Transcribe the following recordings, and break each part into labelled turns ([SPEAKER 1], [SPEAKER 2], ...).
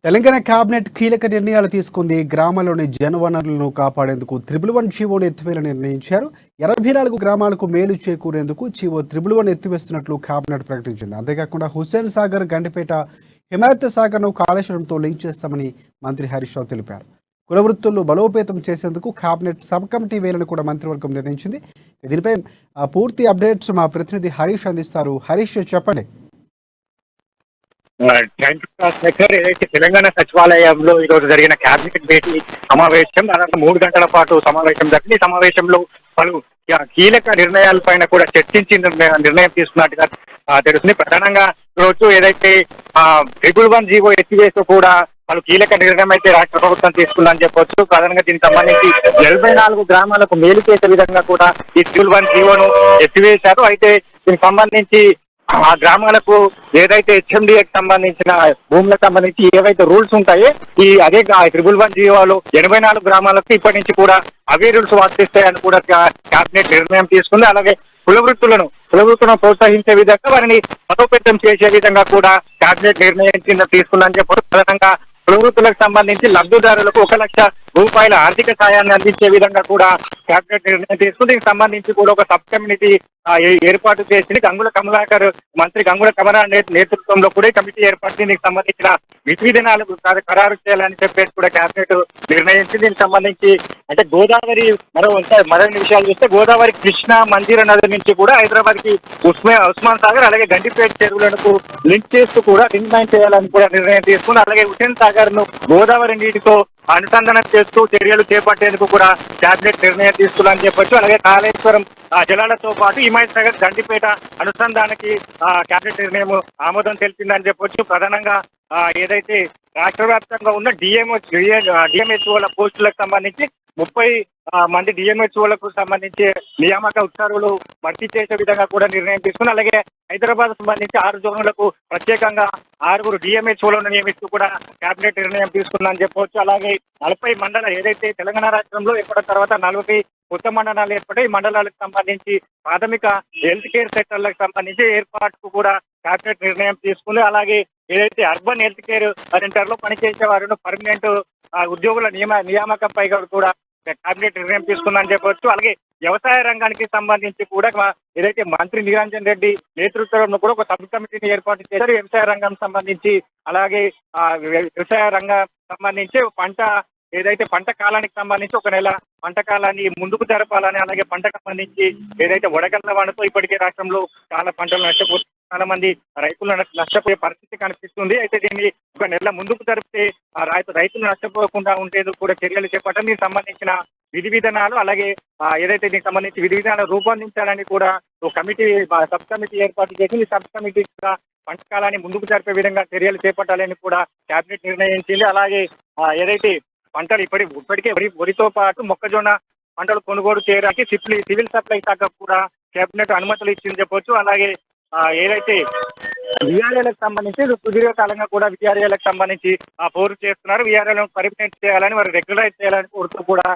[SPEAKER 1] Telangana cabinet కీలక నిర్ణయాలు తీసుకుంది. గ్రామాల్లోని జనవనరులను కాపాడేందుకు 111 జీవోను ఎత్తివేయాలని నిర్ణయించారు. 84 గ్రామాలకు మేలు చేకూరేందుకు జీవో 111 ఎత్తివేస్తున్నట్లు కేబినెట్ ప్రకటించింది. అంతేకాకుండా హుస్సేన్ సాగర్, గండిపేట, హిమాయత్ సాగర్ను కాళేశ్వరంతో లింక్ చేస్తామని మంత్రి హరీష్ రావు తెలిపారు. కుల వృత్తులను బలోపేతం చేసేందుకు కేబినెట్ సబ్ కమిటీ వేలను కూడా మంత్రివర్గం నిర్ణయించింది. దీనిపై పూర్తి అప్డేట్స్ మా ప్రతినిధి హరీష్ అందిస్తారు. హరీష్, చెప్పండి.
[SPEAKER 2] ఏదైతే తెలంగాణ సచివాలయంలో ఈ రోజు జరిగిన కేబినెట్ భేటీ సమావేశం దాదాపు 3 గంటల పాటు సమావేశం జరిగింది. ఈ సమావేశంలో పలు కీలక నిర్ణయాలపైన కూడా చర్చించి నిర్ణయం తీసుకున్నట్టుగా తెలుస్తుంది. ప్రధానంగా రోజు ఏదైతే 111 జీవో ఎత్తివేస్తూ కూడా పలు కీలక నిర్ణయం అయితే రాష్ట్ర ప్రభుత్వం తీసుకుందని చెప్పొచ్చు. ప్రధానంగా దీనికి సంబంధించి 84 గ్రామాలకు మేలు చేసే విధంగా కూడా ఈ 111 జీవోను ఎత్తివేశారు. అయితే దీనికి సంబంధించి ఆ గ్రామాలకు ఏదైతే హెచ్ఎండిఏకి సంబంధించిన భూములకు సంబంధించి ఏవైతే రూల్స్ ఉంటాయో అదే 111 జీవోలు 84 గ్రామాలకు ఇప్పటి నుంచి కూడా అవే రూల్స్ వర్తిస్తాయని కూడా కేబినెట్ నిర్ణయం తీసుకుంది. అలాగే కుల వృత్తులను ప్రోత్సహించే విధంగా వారిని బలోపేతం చేసే విధంగా కూడా కేబినెట్ నిర్ణయం తీసుకుందని చెప్పారు. ప్రధానంగా కుల వృత్తులకు సంబంధించి లబ్ధిదారులకు 1 లక్ష రూపాయల ఆర్థిక సాయాన్ని అందించే విధంగా కూడా కేబినెట్ నిర్ణయం తీసుకుంది. దీనికి సంబంధించి కూడా ఒక సబ్ కమిటీ ఏర్పాటు చేసింది. మంత్రి గంగుల కమలాకర్ నేతృత్వంలో కూడా కమిటీ ఏర్పాటు దీనికి సంబంధించిన విధివిధానాలు ఖరారు చేయాలని చెప్పేసి కూడా కేబినెట్ నిర్ణయించింది. దీనికి సంబంధించి అంటే గోదావరి మరిన్ని విషయాలు చూస్తే గోదావరి కృష్ణ మంజీర నది నుంచి కూడా హైదరాబాద్ కి ఉస్మాన్ సాగర్ అలాగే గండిపేట చెరువులకు లింక్ చేస్తూ కూడా లింక్ లైన్ చేయాలని కూడా నిర్ణయం తీసుకుంది. అలాగే హుస్సేన్ సాగర్ ను గోదావరి నీటితో అనుసంధానం చేస్తూ చర్యలు చేపట్టేందుకు కూడా కేబినెట్ నిర్ణయం తీసుకున్నారని చెప్పొచ్చు. అలాగే కాళేశ్వరం జలాలతో పాటు హిమాయత్ సాగర్, గండిపేట అనుసంధానానికి కేబినెట్ నిర్ణయం ఆమోదం తెలిపిందని చెప్పొచ్చు. ప్రధానంగా ఏదైతే రాష్ట్ర వ్యాప్తంగా ఉన్న డిఎంహెచ్ఓల పోస్టులకు సంబంధించి 30 మంది డిఎంహెచ్ఓలకు సంబంధించి నియామక ఉత్తర్వులు భర్తీ చేసే విధంగా కూడా నిర్ణయం తీసుకుని అలాగే హైదరాబాద్ సంబంధించి 6 జోన్లకు ప్రత్యేకంగా 6 డిఎంహెచ్ఓలను నియమిస్తూ కూడా కేబినెట్ నిర్ణయం తీసుకుందని చెప్పవచ్చు. అలాగే 40 మండల ఏదైతే తెలంగాణ రాష్ట్రంలో ఏర్పడిన తర్వాత 40 కొత్త మండలాలు ఏర్పడాయి. మండలాలకు సంబంధించి ప్రాథమిక హెల్త్ కేర్ సెంటర్లకు సంబంధించి ఏర్పాటుకు కూడా కేబినెట్ నిర్ణయం తీసుకుంది. అలాగే ఏదైతే అర్బన్ హెల్త్ కేర్ సెంటర్ లో పనిచేసే వారిని పర్మనెంట్ ఉద్యోగుల నియామకంపై కూడా కేబినెట్ నిర్ణయం తీసుకుందని చెప్పవచ్చు. అలాగే వ్యవసాయ రంగానికి సంబంధించి కూడా ఏదైతే మంత్రి నిరంజన్ రెడ్డి నేతృత్వంలో కూడా ఒక సబ్ కమిటీని ఏర్పాటు చేశారు. వ్యవసాయ రంగం సంబంధించి అలాగే వ్యవసాయ రంగం సంబంధించి పంట కాలానికి సంబంధించి 1 నెల పంట కాలాన్ని ముందుకు జరపాలని అలాగే పంటకు సంబంధించి ఏదైతే వడగండ్ల వానతో ఇప్పటికే రాష్ట్రంలో చాలా పంటలు నష్టపోతుంది. చాలా మంది రైతులు నష్టపోయే పరిస్థితి కనిపిస్తుంది. అయితే దీన్ని 1 నెల ముందుకు జరిపితే రైతులు నష్టపోకుండా ఉండేందుకు కూడా చర్యలు చేపట్టడం దీనికి సంబంధించిన విధి విధానాలు అలాగే ఏదైతే దీనికి సంబంధించి విధి విధానాలు రూపొందించాలని కూడా ఒక సబ్ కమిటీ ఏర్పాటు చేసింది. సబ్ కమిటీ పంట కాలాన్ని ముందుకు జరిపే విధంగా చర్యలు చేపట్టాలని కూడా కేబినెట్ నిర్ణయించింది. అలాగే ఏదైతే పంటలు ఇప్పటికే వరితో పాటు మొక్కజొన్న పంటలు కొనుగోలు చేయడానికి సివిల్ సప్లై శాఖ కూడా కేబినెట్ అనుమతులు ఇచ్చింది చెప్పొచ్చు. అలాగే ఏదైతే విఆర్ఏలకు సంబంధించి సుదీర్ఘకాలంగా కూడా విఆర్ఏలకు సంబంధించి పోరు చేస్తున్నారు. విఆర్ఏలను పర్మినెంట్ చేయాలని వారు రెగ్యులరైజ్ చేయాలని కోరుతూ కూడా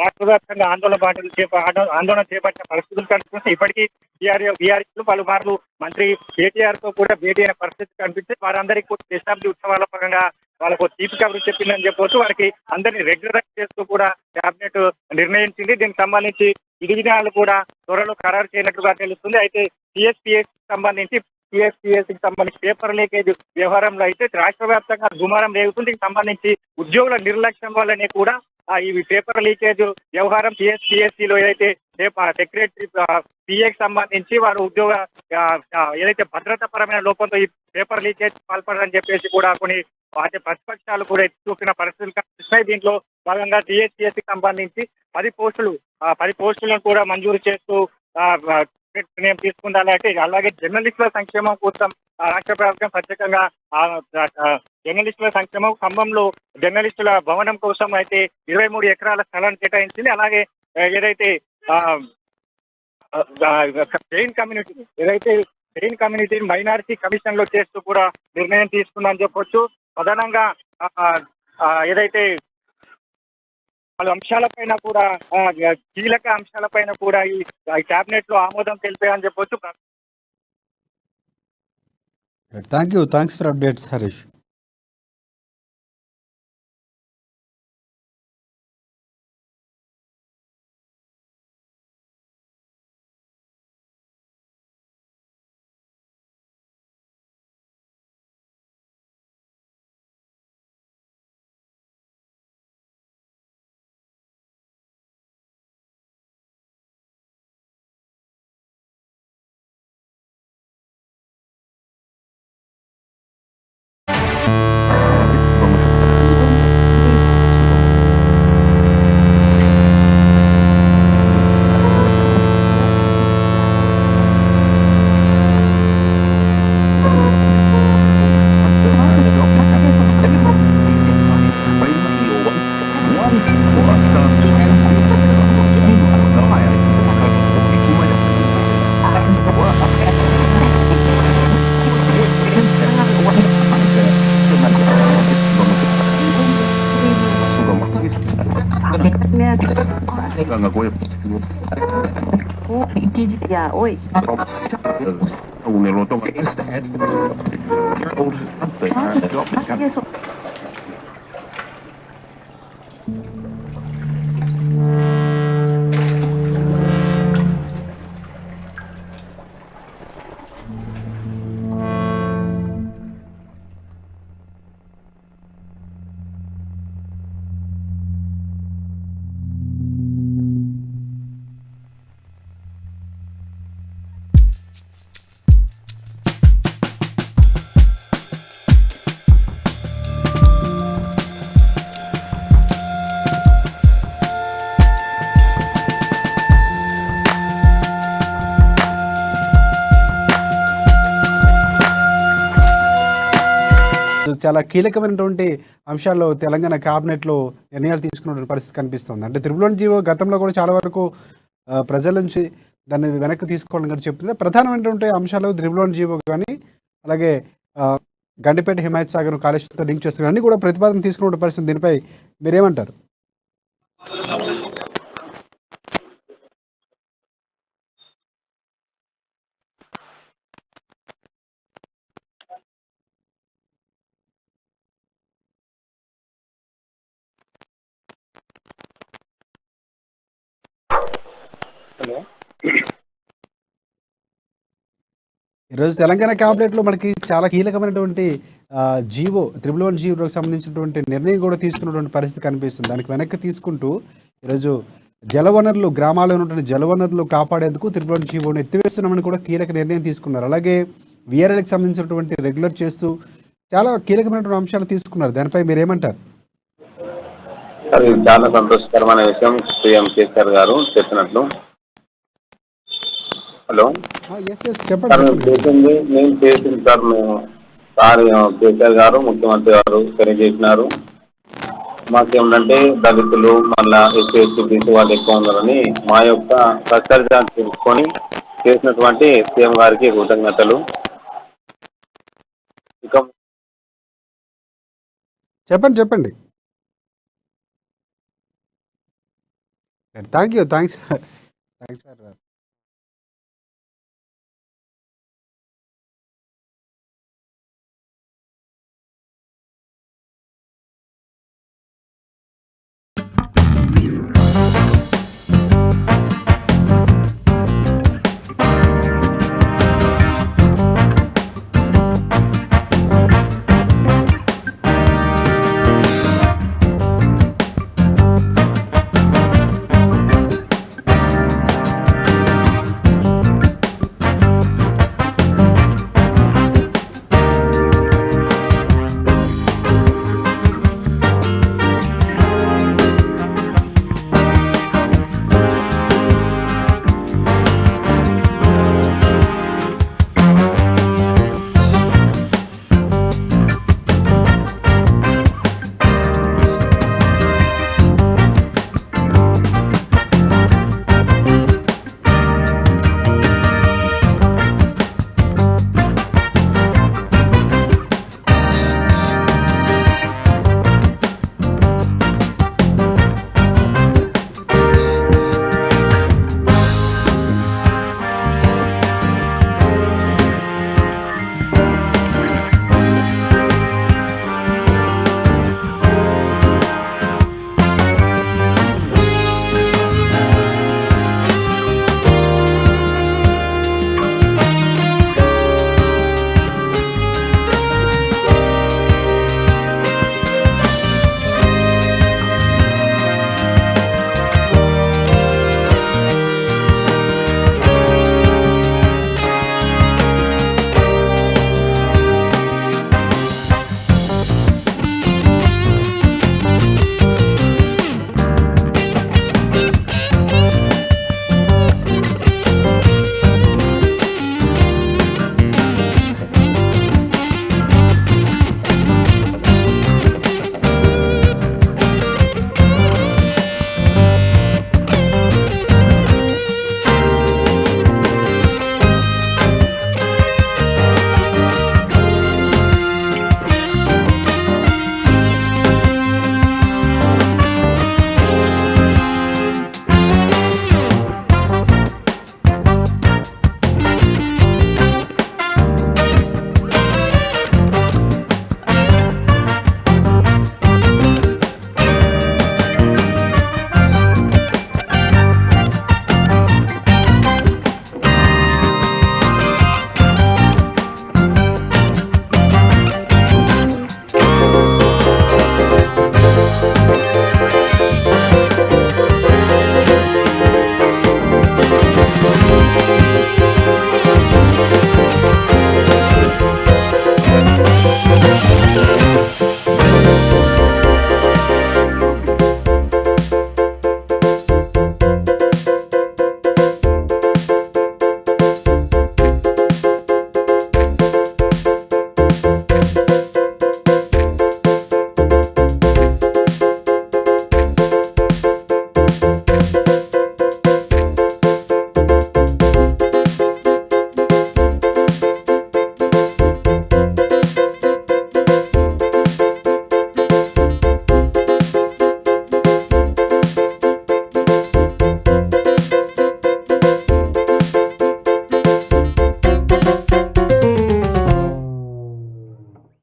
[SPEAKER 2] రాష్ట్ర వ్యాప్తంగా ఆందోళన చేపట్టిన పరిస్థితులు కనిపిస్తున్నాయి. ఇప్పటికీ విఆర్ఏలు పలుమార్లు మంత్రి కేటీఆర్ తో కూడా భేటీ అయిన పరిస్థితి కనిపిస్తే వారందరికీ కూడా దశాబ్ది ఉత్సవాల పరంగా వాళ్ళకు తీపి కబురు చెప్పిందని చెప్పవచ్చు. వారికి అందరినీ రెగ్యులరైజ్ చేస్తూ కూడా కేబినెట్ నిర్ణయించింది. దీనికి సంబంధించి విధి విధానాలు కూడా త్వరలో ఖరారు చేయనట్లుగా తెలుస్తుంది. అయితే సిఎస్పిఎస్ కి సంబంధించి పేపర్ లీకేజ్ వ్యవహారంలో అయితే రాష్ట్ర వ్యాప్తంగా దుమారం రేగుతుంది. దీనికి సంబంధించి ఉద్యోగుల నిర్లక్ష్యం వల్లనే కూడా ఈ పేపర్ లీకేజ్ వ్యవహారం సిఎస్పిఎస్సిలో ఏదైతే సెక్రటరీ పిఏకి సంబంధించి వారు ఉద్యోగ ఏదైతే భద్రతా పరమైన లోపంతో ఈ పేపర్ లీకేజ్ పాల్పడారని చెప్పేసి కూడా కొన్ని ప్రతిపక్షాలు కూడా ఎత్తి చూపిన పరిస్థితులు కనిపిస్తున్నాయి. దీంట్లో భాగంగా టీఎస్పీఎస్సీకి సంబంధించి 10 పోస్టులను కూడా మంజూరు చేస్తూ నిర్ణయం తీసుకుందాలంటే అలాగే జర్నలిస్టుల సంక్షేమం కోసం రాష్ట్ర ప్రభుత్వం ప్రత్యేకంగా జర్నలిస్టుల సంక్షేమం ఖమ్మంలో జర్నలిస్టుల భవనం కోసం అయితే 23 ఎకరాల స్థలాన్ని కేటాయించింది. అలాగే ఏదైతే జైన్ కమ్యూనిటీ మైనారిటీ కమిషన్ లో చేస్తూ కూడా నిర్ణయం తీసుకుందని చెప్పొచ్చు. ప్రధానంగా ఏదైతే పలు అంశాలపైన కూడా కీలక అంశాలపైన కూడా ఈ కేబినెట్ లో ఆమోదం తెలిపాయని చెప్పొచ్చు.
[SPEAKER 1] Thanks for updates Harish.
[SPEAKER 3] お、一時や、おい。
[SPEAKER 1] చాలా కీలకమైనటువంటి అంశాల్లో తెలంగాణ క్యాబినెట్లో నిర్ణయాలు తీసుకున్న పరిస్థితి కనిపిస్తుంది. అంటే త్రిపుల్ జీవో గతంలో కూడా చాలా వరకు ప్రజల నుంచి దాన్ని వెనక్కి తీసుకోవాలని కూడా చెప్తుంది. ప్రధానమైనటువంటి అంశాలు త్రిపుల్ జీవో కానీ అలాగే గండిపేట హిమాయత్ సాగర్ కాళేశ్వరంతో లింక్ చేస్తున్న అన్ని కూడా ప్రతిపాదన తీసుకున్న పరిస్థితి. దీనిపై మీరేమంటారు? ఈరోజు తెలంగాణ క్యాబినెట్లో మనకి చాలా కీలకమైనటువంటి జీవో త్రిపుల్ జీవోకి సంబంధించినటువంటి నిర్ణయం కూడా తీసుకున్నటువంటి పరిస్థితి కనిపిస్తుంది. దానికి వెనక్కి తీసుకుంటూ ఈరోజు జలవనరులు గ్రామాల్లో ఉన్నటువంటి జలవనరులు కాపాడేందుకు త్రిపుల్ జీవోని ఎత్తివేస్తున్నామని కూడా కీలక నిర్ణయం తీసుకున్నారు. అలాగే విఆర్ఎల్కి సంబంధించినటువంటి రెగ్యులర్ చేస్తూ చాలా కీలకమైనటువంటి అంశాలు తీసుకున్నారు. దానిపై మీరేమంటారు?
[SPEAKER 4] అది చాలా సంతోషకరమైన విషయం సీఎం కేసీఆర్ గారు చెప్పినట్లు. హలో
[SPEAKER 1] చెప్పండి.
[SPEAKER 4] నేను చేసింది సార్, మేము సార్ కేసీఆర్ గారు ముఖ్యమంత్రి గారు తెలియజేసినారు. మాకేమిటంటే దళితులు మళ్ళా ఎస్సీ ఎస్టీ బీసీ వాళ్ళు ఎక్కువ ఉన్నారని మా యొక్క కష్టాలు తెలుసుకొని చేసినటువంటి సీఎం గారికి కృతజ్ఞతలు. ఇక
[SPEAKER 1] చెప్పండి. థ్యాంక్స్ ఫర్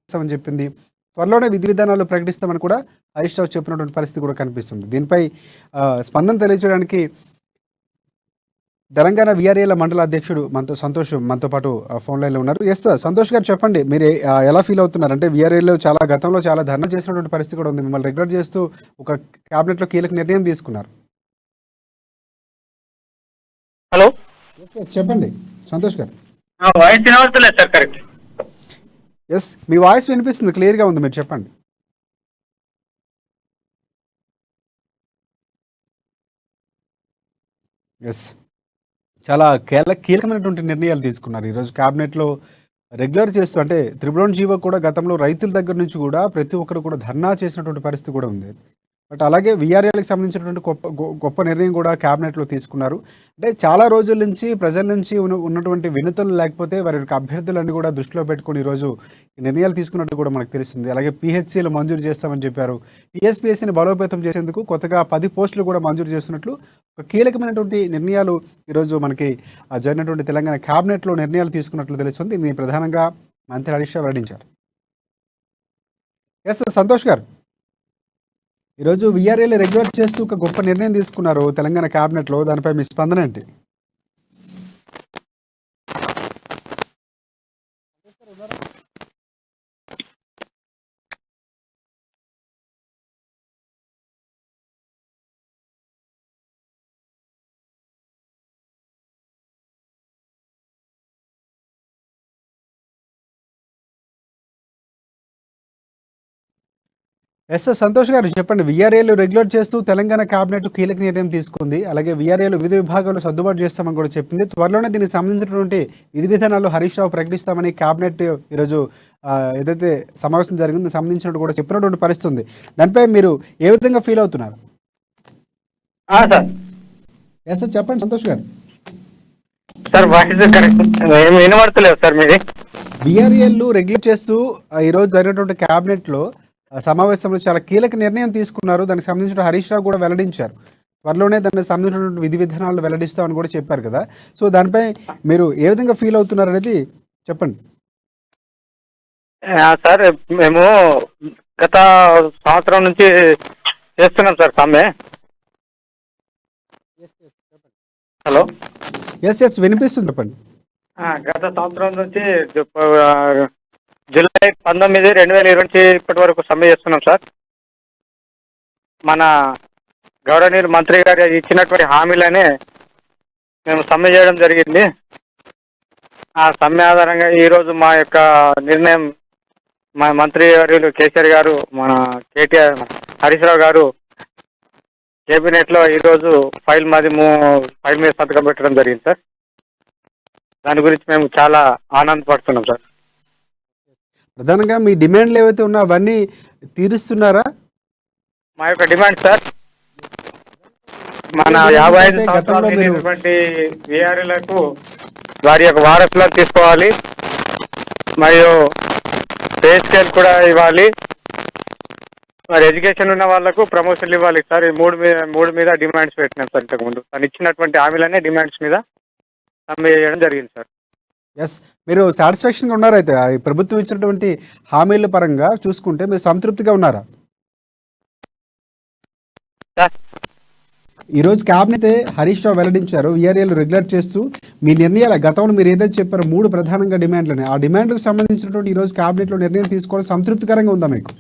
[SPEAKER 1] చేస్తామని చెప్పింది. త్వరలోనే విధి విధానాలు ప్రకటిస్తామని కూడా హరీష్ రావు చెప్పినటువంటి పరిస్థితి కూడా కనిపిస్తుంది. దీనిపై స్పందన తెలియజేయడానికి తెలంగాణ వీఆర్ఏల మండల అధ్యక్షుడు మనతో పాటు ఫోన్ లైన్లో ఉన్నారు. ఎస్ సార్, సంతోష్ గారు చెప్పండి, మీరు ఎలా ఫీల్ అవుతున్నారు? అంటే వీఆర్ఏలో గతంలో చాలా ధర్నా చేసినటువంటి పరిస్థితి కూడా ఉంది. మిమ్మల్ని రెగ్యులర్ చేస్తూ ఒక క్యాబినెట్లో కీలక నిర్ణయం తీసుకున్నారు.
[SPEAKER 2] హలో,
[SPEAKER 1] చెప్పండి సంతోష్ గారు.
[SPEAKER 2] వాయిస్ వినవస్తలేదు సార్. కరెక్ట్.
[SPEAKER 1] ఎస్, మీ వాయిస్ వినిపిస్తుంది, క్లియర్గా ఉంది, మీరు చెప్పండి. ఎస్, చాలా కీలకమైనటువంటి నిర్ణయాలు తీసుకున్నారు ఈరోజు క్యాబినెట్లో. రెగ్యులర్ చేస్తూ అంటే 111 జీవో కూడా గతంలో రైతుల దగ్గర నుంచి కూడా ప్రతి ఒక్కరు కూడా ధర్నా చేసినటువంటి పరిస్థితి కూడా ఉంది. బట్ అలాగే వీఆర్ఏలకు సంబంధించినటువంటి గొప్ప నిర్ణయం కూడా క్యాబినెట్లో తీసుకున్నారు. అంటే చాలా రోజుల నుంచి ప్రజల నుంచి ఉన్నటువంటి వినతులు లేకపోతే వారి యొక్క అభ్యర్థులన్నీ కూడా దృష్టిలో పెట్టుకుని ఈరోజు నిర్ణయాలు తీసుకున్నట్టు కూడా మనకు తెలుస్తుంది. అలాగే పిహెచ్సిలు మంజూరు చేస్తామని చెప్పారు. టీఎస్పీఎస్సీని బలోపేతం చేసేందుకు కొత్తగా 10 పోస్టులు కూడా మంజూరు చేస్తున్నట్లు ఒక కీలకమైనటువంటి నిర్ణయాలు ఈరోజు మనకి జరిగినటువంటి తెలంగాణ క్యాబినెట్లో నిర్ణయాలు తీసుకున్నట్లు తెలుస్తుంది. దీన్ని ప్రధానంగా మంత్రి హరీష్ రావు వెల్లడించారు. ఎస్ సంతోష్ గారు, ఈరోజు వీఆర్ఏలు రెగ్యులేట్ చేస్తూ ఒక గొప్ప నిర్ణయం తీసుకున్నారు తెలంగాణ క్యాబినెట్లో, దానిపై మీ స్పందన ఏంటి? ఎస్ సంతోష్ గారు చెప్పండి, వీఆర్ఏలు రెగ్యులేట్ చేస్తూ తెలంగాణ క్యాబినెట్ కీలక నిర్ణయం తీసుకుంది. అలాగే వీఆర్ఏలు వివిధ విభాగాలు సర్దుబాటు చేస్తామని కూడా చెప్పింది. త్వరలోనే దీనికి సంబంధించినటువంటి విధి విధానాలు హరీష్ రావు ప్రకటిస్తామని క్యాబినెట్ ఈరోజు ఏదైతే సమావేశం జరిగిందో సంబంధించినట్టు కూడా చెప్పినటువంటి పరిస్థితి ఉంది. దానిపై మీరు ఏ విధంగా ఫీల్ అవుతున్నారు? ఎస్ సార్, చెప్పండి సంతోష్ గారు.
[SPEAKER 2] సార్ వాయిస్ కరెక్ట్ వినబడతలేదు సార్ మీది.
[SPEAKER 1] వీఆర్ఏలు రెగ్యులేట్ చేస్తూ ఈరోజు జరిగినటువంటి క్యాబినెట్లో సమావేశంలో చాలా కీలక నిర్ణయం తీసుకున్నారు. దానికి సంబంధించిన హరీష్ రావు కూడా వెల్లడించారు. త్వరలోనే దానికి సంబంధించినటువంటి విధి విధానాలు వెల్లడిస్తామని కూడా చెప్పారు కదా. సో దానిపై మీరు ఏ విధంగా ఫీల్ అవుతున్నారు అనేది చెప్పండి.
[SPEAKER 2] సార్, మేము గత సంవత్సరం నుంచి చేస్తున్నాం సార్ సమ్మె. హలో,
[SPEAKER 1] ఎస్ వినిపిస్తుంది, చెప్పండి.
[SPEAKER 2] గత సంవత్సరం నుంచి జూలై 19, 2020 ఇప్పటి వరకు సమ్మె చేస్తున్నాం సార్. మన గౌరవనీయులు మంత్రి గారు ఇచ్చినటువంటి హామీలనే మేము సమ్మె చేయడం జరిగింది. ఆ సమ్మె ఆధారంగా ఈరోజు మా యొక్క నిర్ణయం మా మంత్రి వర్యులు కేసీఆర్ గారు, మన కేటీఆర్ హరీష్ రావు గారు కేబినెట్లో ఈరోజు ఫైల్ మీద సంతకం పెట్టడం జరిగింది సార్. దాని గురించి మేము చాలా ఆనందపడుతున్నాం సార్.
[SPEAKER 1] ప్రధానంగా మీ డిమాండ్లు ఏవైతే ఉన్నా అవన్నీ తీరుస్తున్నారా?
[SPEAKER 2] మా యొక్క డిమాండ్ సార్, మన 55 సంవత్సరాలటువంటి వీఆర్ఏలకు వారి యొక్క వారసులను తీసుకోవాలి, మరియు పే స్కేల్ కూడా ఇవ్వాలి, మరి ఎడ్యుకేషన్ ఉన్న వాళ్ళకు ప్రమోషన్లు ఇవ్వాలి సార్. ఈ మూడు మీద డిమాండ్స్ పెట్టినాం సార్. ఇంతకుముందు తను ఇచ్చినటువంటి హామీలనే డిమాండ్స్ మీద సమ్మె చేయడం జరిగింది సార్.
[SPEAKER 1] ఎస్, మీరు సాటిస్ఫాక్షన్గా ఉన్నారైతే ఈ ప్రభుత్వం ఇచ్చినటువంటి హామీల పరంగా చూసుకుంటే మీరు సంతృప్తిగా ఉన్నారా? ఈరోజు క్యాబినెట్ హరీష్ రావు వెల్లడించారు, వీఆర్ఏలు రెగ్యులేట్ చేస్తూ మీ నిర్ణయాల గతంలో మీరు ఏదైతే చెప్పారో 3 ప్రధానంగా డిమాండ్లని, ఆ డిమాండ్లకు సంబంధించినటువంటి ఈరోజు క్యాబినెట్లో నిర్ణయం తీసుకోవడం సంతృప్తికరంగా ఉందా మీకు?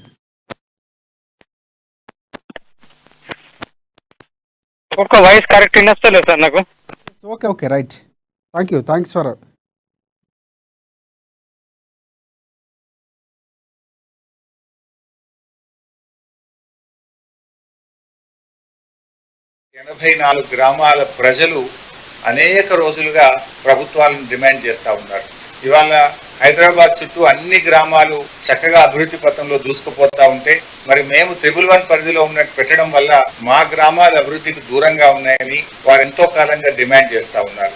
[SPEAKER 2] ఒక్క వాయిస్ కరెక్ట్ వినొస్తలేదు సార్ నాకు.
[SPEAKER 1] ఓకే రైట్, థ్యాంక్స్ ఫర్
[SPEAKER 5] 84 గ్రామాల ప్రజలు అనేక రోజులుగా ప్రభుత్వాలను డిమాండ్ చేస్తూ ఉన్నారు. ఇవాళ హైదరాబాద్ చుట్టూ అన్ని గ్రామాలు చక్కగా అభివృద్ధి పథంలో దూసుకుపోతా ఉంటే మరి మేము 111 పరిధిలో ఉన్నట్టు పెట్టడం వల్ల మా గ్రామాల అభివృద్ధికి దూరంగా ఉన్నాయని వారు ఎంతో కాలంగా డిమాండ్ చేస్తూ ఉన్నారు.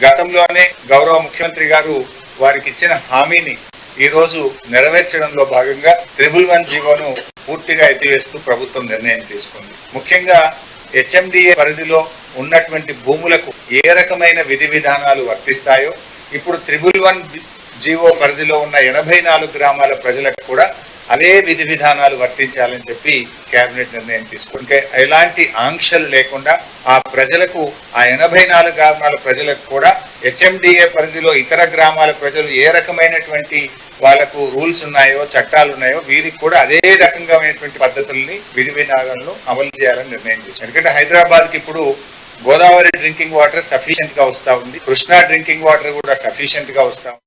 [SPEAKER 5] గతంలోనే గౌరవ ముఖ్యమంత్రి గారు వారికి ఇచ్చిన హామీని ఈ రోజు నెరవేర్చడంలో భాగంగా 111 జీవోను పూర్తిగా ఎత్తివేస్తూ ప్రభుత్వం నిర్ణయం తీసుకుంది. ముఖ్యంగా హెచ్ఎండిఏ పరిధిలో ఉన్నటువంటి భూములకు ఏ రకమైన విధి విధానాలు వర్తిస్తాయో ఇప్పుడు 111 జీవో పరిధిలో ఉన్న 84 గ్రామాల ప్రజలకు కూడా అదే విధి విధానాలు వర్తించాలని చెప్పి కేబినెట్ నిర్ణయం తీసుకుంటే ఎలాంటి ఆంక్షలు లేకుండా ఆ ప్రజలకు ఆ 84 గ్రామాల ప్రజలకు కూడా హెచ్ఎండిఏ పరిధిలో ఇతర గ్రామాల ప్రజలు ఏ రకమైనటువంటి వాళ్ళకు రూల్స్ ఉన్నాయో చట్టాలు ఉన్నాయో వీరికి కూడా అదే రకంగా పద్ధతుల్ని విధి విధానాలను అమలు చేయాలని నిర్ణయం చేశారు. ఎందుకంటే హైదరాబాద్ కి ఇప్పుడు గోదావరి డ్రింకింగ్ వాటర్ సఫిషియెంట్ గా వస్తా ఉంది, కృష్ణా డ్రింకింగ్ వాటర్ కూడా సఫిషియెంట్ గా వస్తా ఉంది.